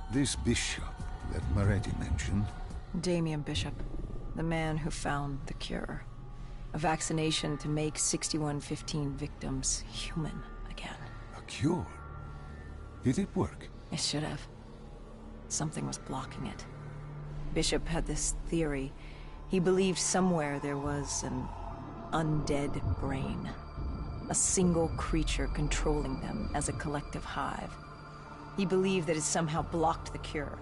This bishop that Moretti mentioned. Damien Bishop, the man who found the cure. A vaccination to make 6115 victims human again. A cure? Did it work? It should have. Something was blocking it. Bishop had this theory. He believed somewhere there was an undead brain. A single creature controlling them as a collective hive. He believed that it somehow blocked the cure.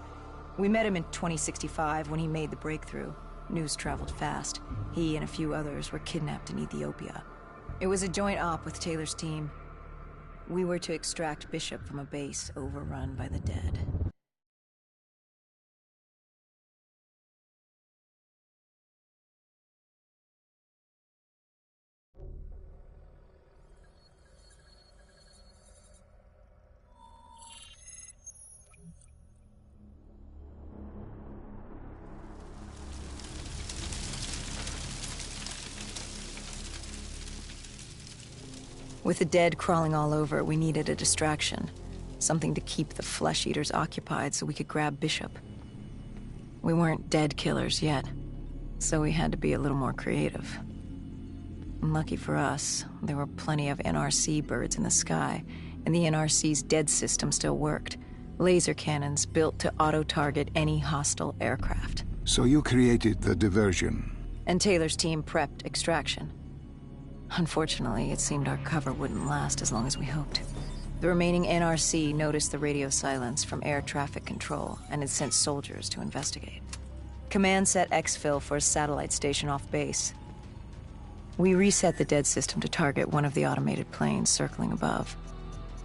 We met him in 2065 when he made the breakthrough. News traveled fast. He and a few others were kidnapped in Ethiopia. It was a joint op with Taylor's team. We were to extract Bishop from a base overrun by the dead. With the dead crawling all over, we needed a distraction. Something to keep the flesh eaters occupied so we could grab Bishop. We weren't dead killers yet, so we had to be a little more creative. And lucky for us, there were plenty of NRC birds in the sky, and the NRC's dead system still worked. Laser cannons built to auto-target any hostile aircraft. So you created the diversion. And Taylor's team prepped extraction. Unfortunately, it seemed our cover wouldn't last as long as we hoped. The remaining NRC noticed the radio silence from air traffic control and had sent soldiers to investigate. Command set exfil for a satellite station off base. We reset the dead system to target one of the automated planes circling above.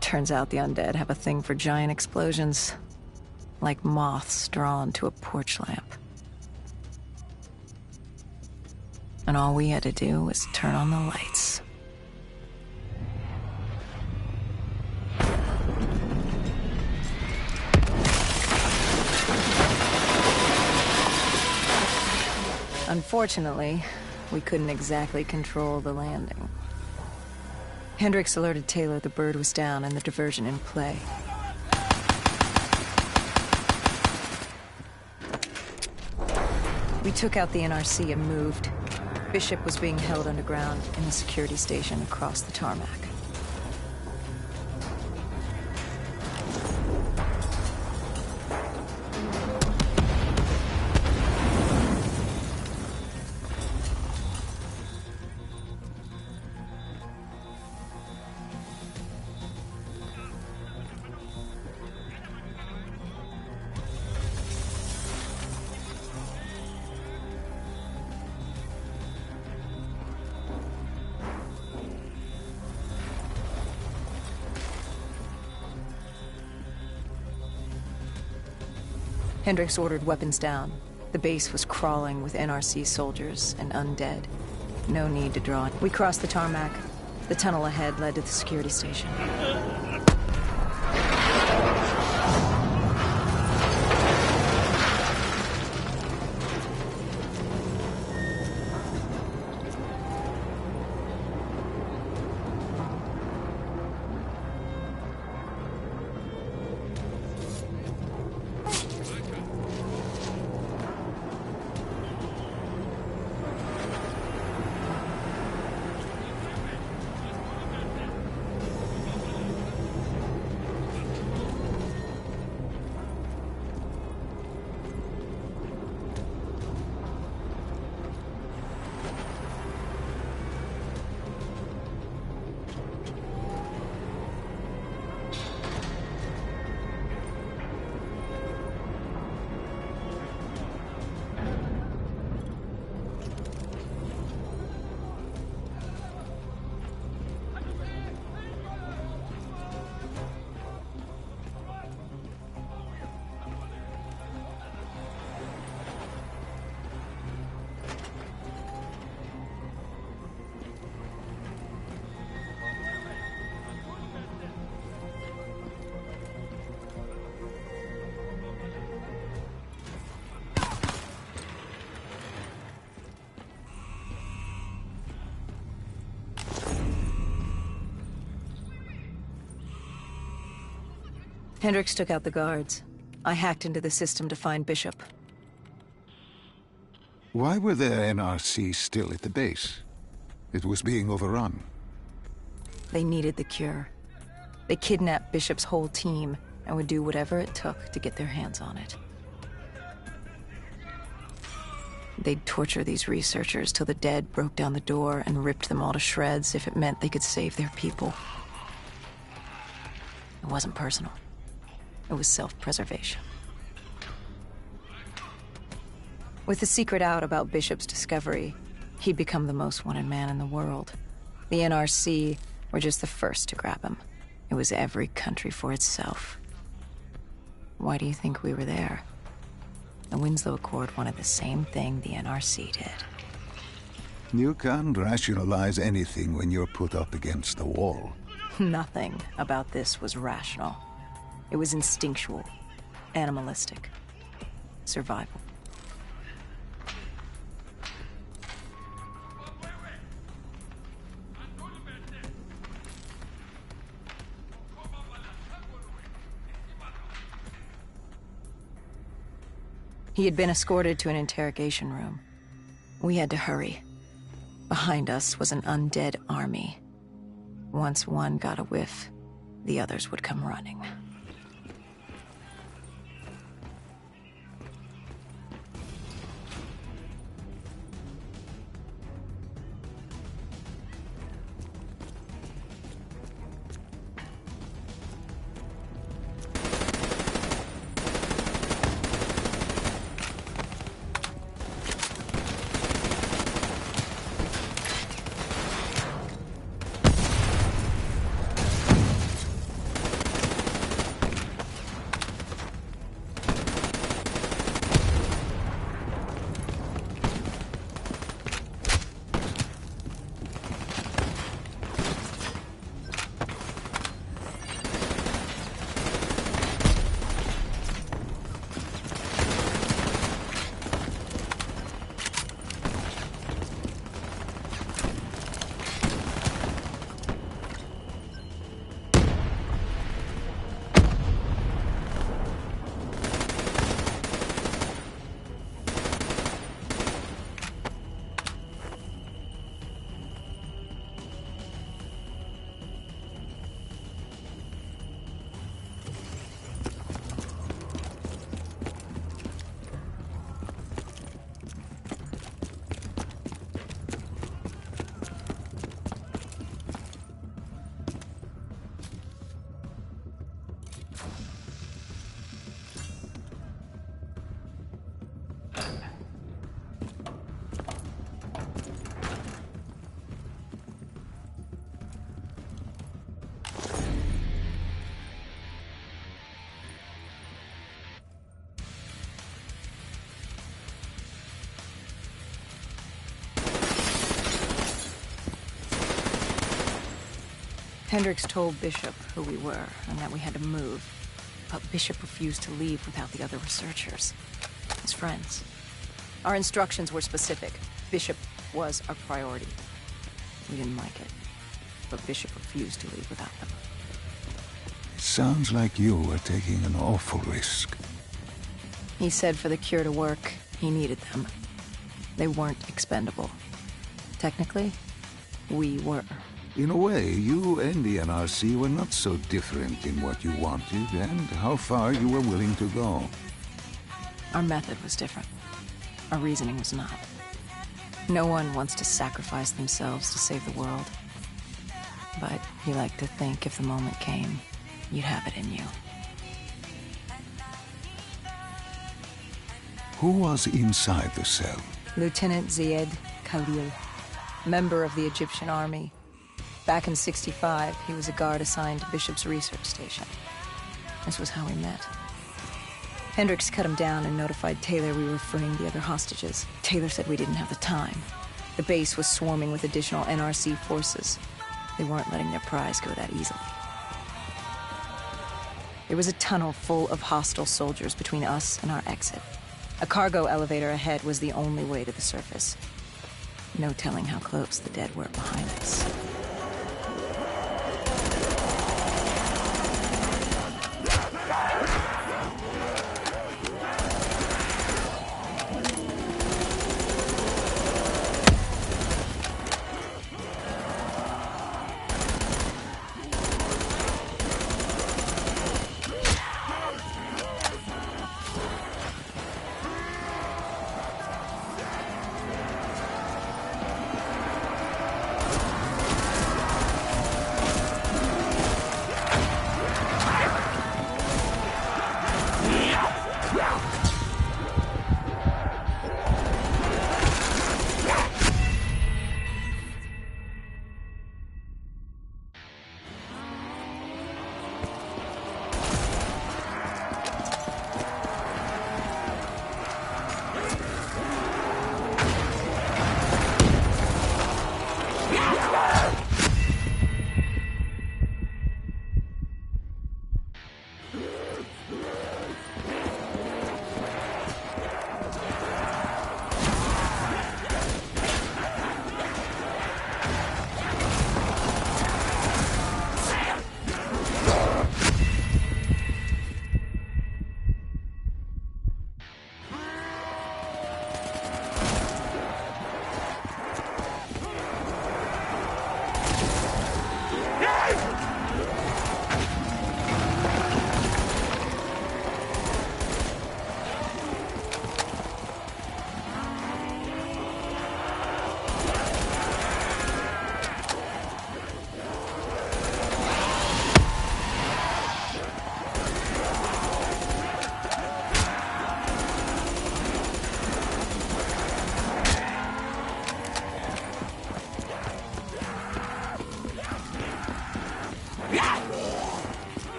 Turns out the undead have a thing for giant explosions, like moths drawn to a porch lamp. And all we had to do was turn on the lights. Unfortunately, we couldn't exactly control the landing. Hendricks alerted Taylor the bird was down and the diversion in play. We took out the NRC and moved. Bishop was being held underground in the security station across the tarmac. Hendricks ordered weapons down. The base was crawling with NRC soldiers and undead. No need to draw. We crossed the tarmac. The tunnel ahead led to the security station. Hendricks took out the guards. I hacked into the system to find Bishop. Why were the NRC still at the base? It was being overrun. They needed the cure. They kidnapped Bishop's whole team and would do whatever it took to get their hands on it. They'd torture these researchers till the dead broke down the door and ripped them all to shreds if it meant they could save their people. It wasn't personal. It was self-preservation. With the secret out about Bishop's discovery, he'd become the most wanted man in the world. The NRC were just the first to grab him. It was every country for itself. Why do you think we were there? The Winslow Accord wanted the same thing the NRC did. You can't rationalize anything when you're put up against the wall. Nothing about this was rational. It was instinctual, animalistic, survival. He had been escorted to an interrogation room. We had to hurry. Behind us was an undead army. Once one got a whiff, the others would come running. Hendricks told Bishop who we were and that we had to move, but Bishop refused to leave without the other researchers, his friends. Our instructions were specific. Bishop was our priority. We didn't like it, but Bishop refused to leave without them. Sounds like you were taking an awful risk. He said for the cure to work, he needed them. They weren't expendable. Technically, we were. In a way, you and the NRC were not so different in what you wanted and how far you were willing to go. Our method was different. Our reasoning was not. No one wants to sacrifice themselves to save the world. But you like to think if the moment came, you'd have it in you. Who was inside the cell? Lieutenant Ziyed Khalil, member of the Egyptian army. Back in '65, he was a guard assigned to Bishop's research station. This was how we met. Hendricks cut him down and notified Taylor we were freeing the other hostages. Taylor said we didn't have the time. The base was swarming with additional NRC forces. They weren't letting their prize go that easily. There was a tunnel full of hostile soldiers between us and our exit. A cargo elevator ahead was the only way to the surface. No telling how close the dead were behind us.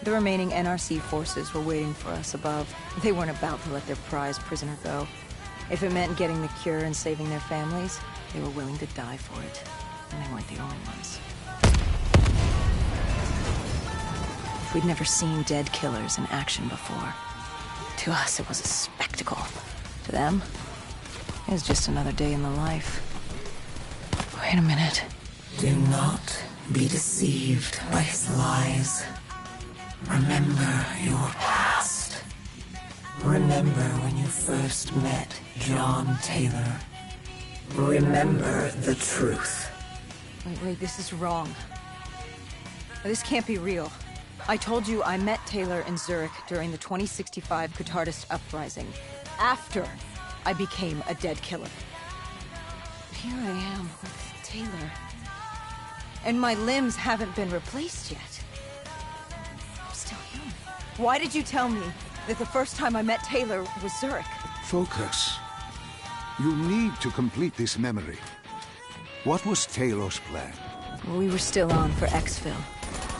The remaining NRC forces were waiting for us above. They weren't about to let their prize prisoner go. If it meant getting the cure and saving their families, they were willing to die for it. And they weren't the only ones. We'd never seen dead killers in action before. To us, it was a spectacle. To them, it was just another day in the life. Wait a minute. Do not be deceived by his lies. Remember your past. Remember when you first met John Taylor. Remember the truth. Wait, this is wrong. This can't be real. I told you I met Taylor in Zurich during the 2065 Cotardist Uprising, after I became a dead killer. Here I am with Taylor. And my limbs haven't been replaced yet. I'm still human. Why did you tell me that the first time I met Taylor was Zurich? Focus. You need to complete this memory. What was Taylor's plan? We were still on for exfil.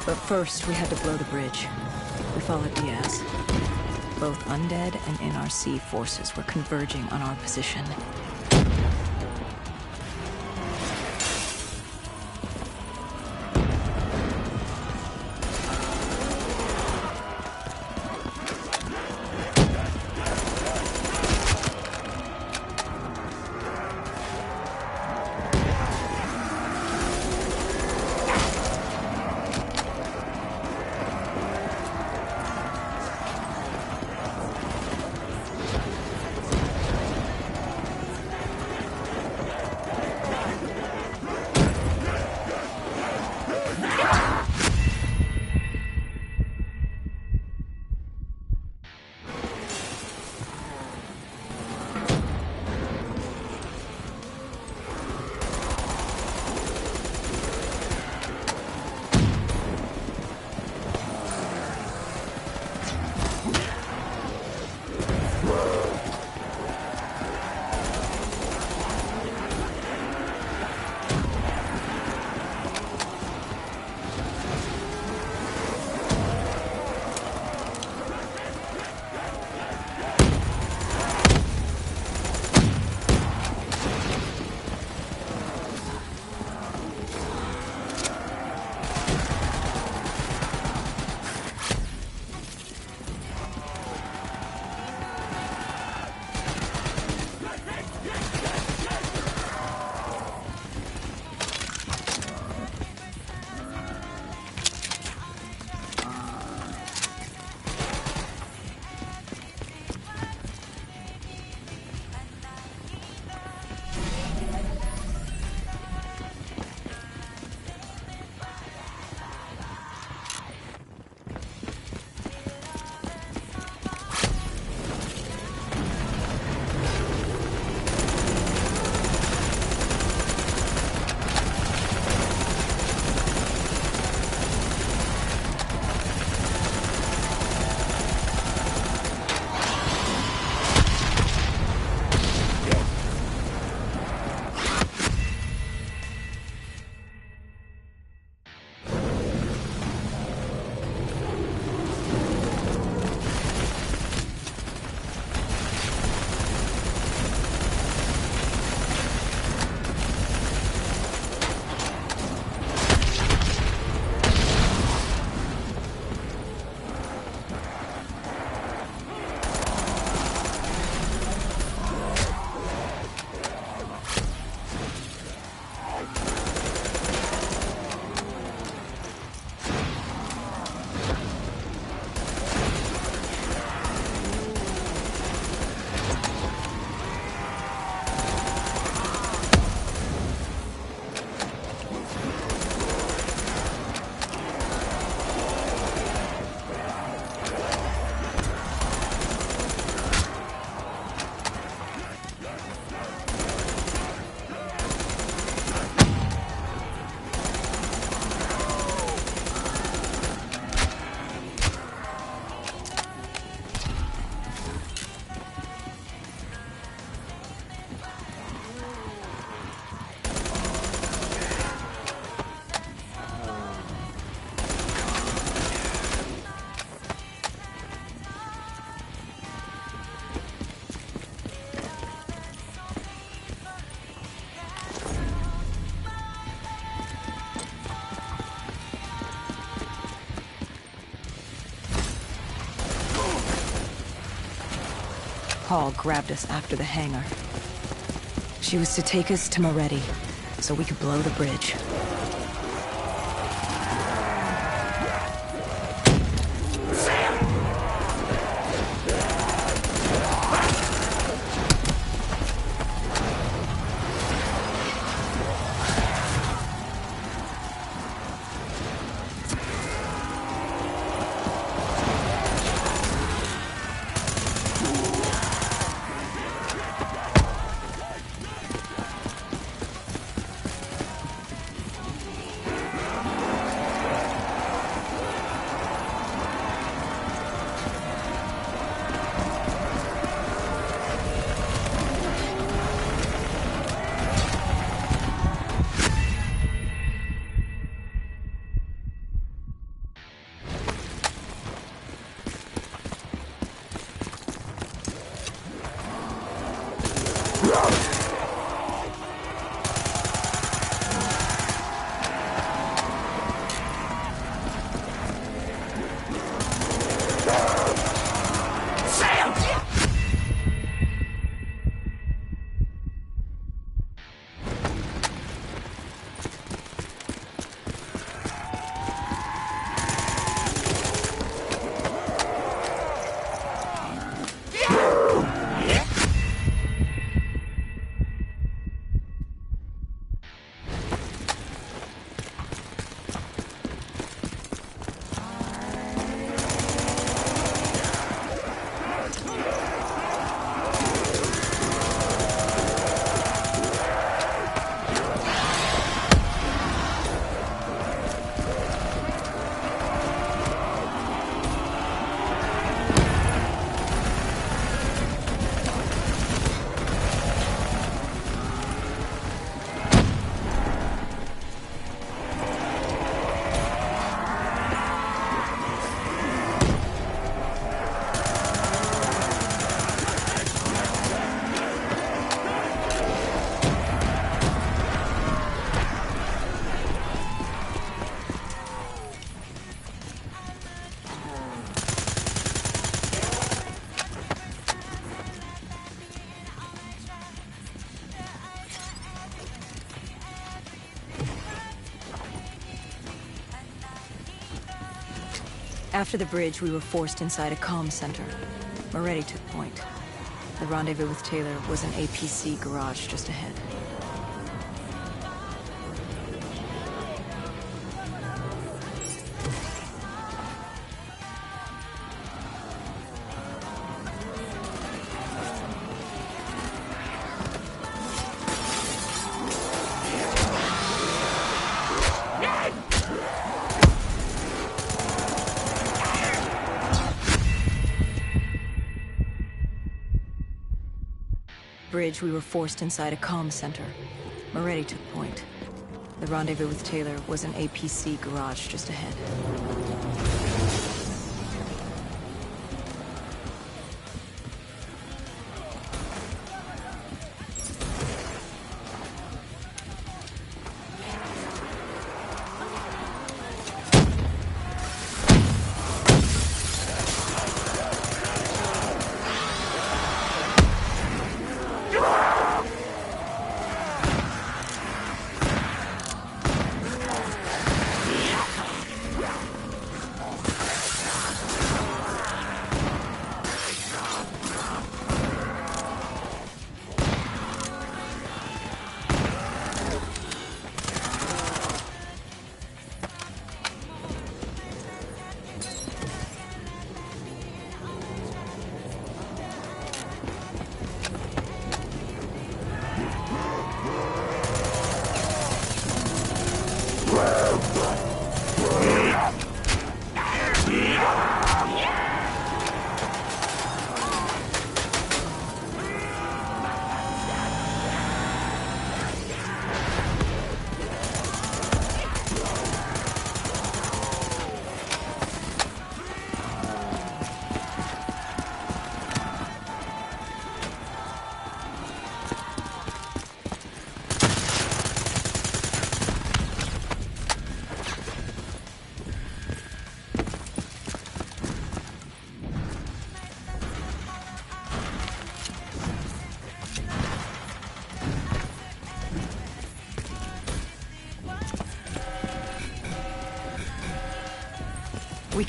But first, we had to blow the bridge. We followed Diaz. Both undead and NRC forces were converging on our position. Paul grabbed us after the hangar. She was to take us to Moretti, so we could blow the bridge. After the bridge, we were forced inside a comm center. Moretti took point. The rendezvous with Taylor was an APC garage just ahead. Bridge, we were forced inside a comm center. Moretti took point. The rendezvous with Taylor was an APC garage just ahead.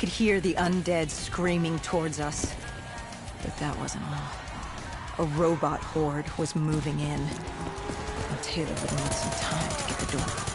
could hear the undead screaming towards us. But that wasn't all. A robot horde was moving in. And Taylor would need some time to get the door open.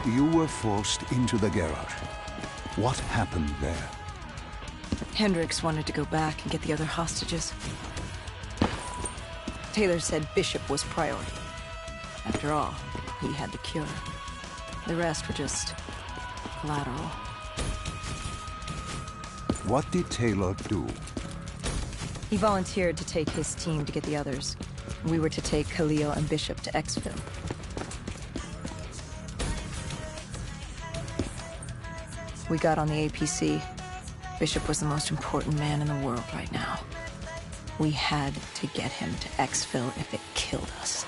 You were forced into the garage. What happened there? Hendricks wanted to go back and get the other hostages. Taylor said Bishop was priority. After all, he had the cure. The rest were just collateral. What did Taylor do? He volunteered to take his team to get the others. We were to take Khalil and Bishop to Exfil. We got on the APC. Bishop was the most important man in the world right now. We had to get him to Exfil if it killed us.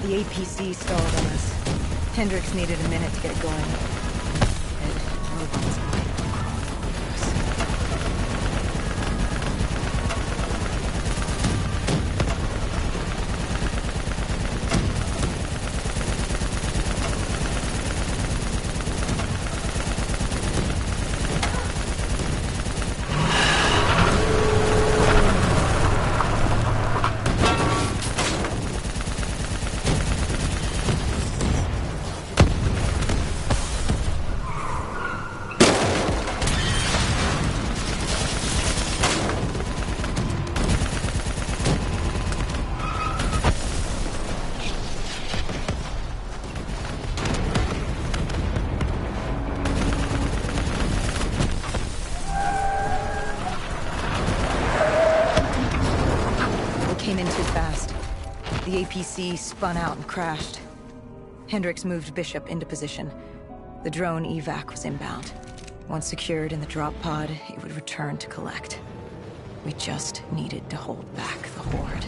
The APC stalled on us. Hendricks needed a minute to get going. And robots might have crawled all over us. Came in too fast. The APC spun out and crashed. Hendricks moved Bishop into position. The drone evac was inbound. Once secured in the drop pod, it would return to collect. We just needed to hold back the horde.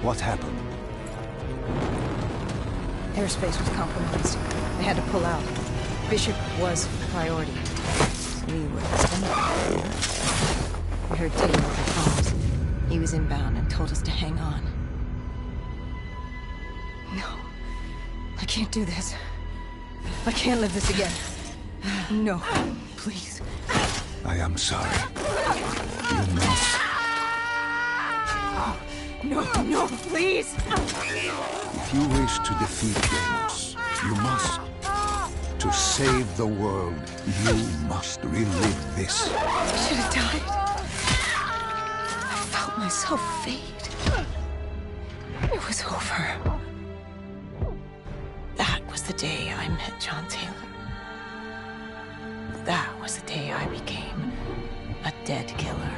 What happened? Airspace was compromised. They had to pull out. Bishop was priority. We were extended. We heard Taylor over comms. He was inbound and told us to hang on. No. I can't do this. I can't live this again. No. Please. I am sorry. You must. No, no, please! If you wish to defeat Deimos, you must. To save the world, you must relive this. I should have died. I felt myself fade. It was over. That was the day I met John Taylor. That was the day I became a dead killer.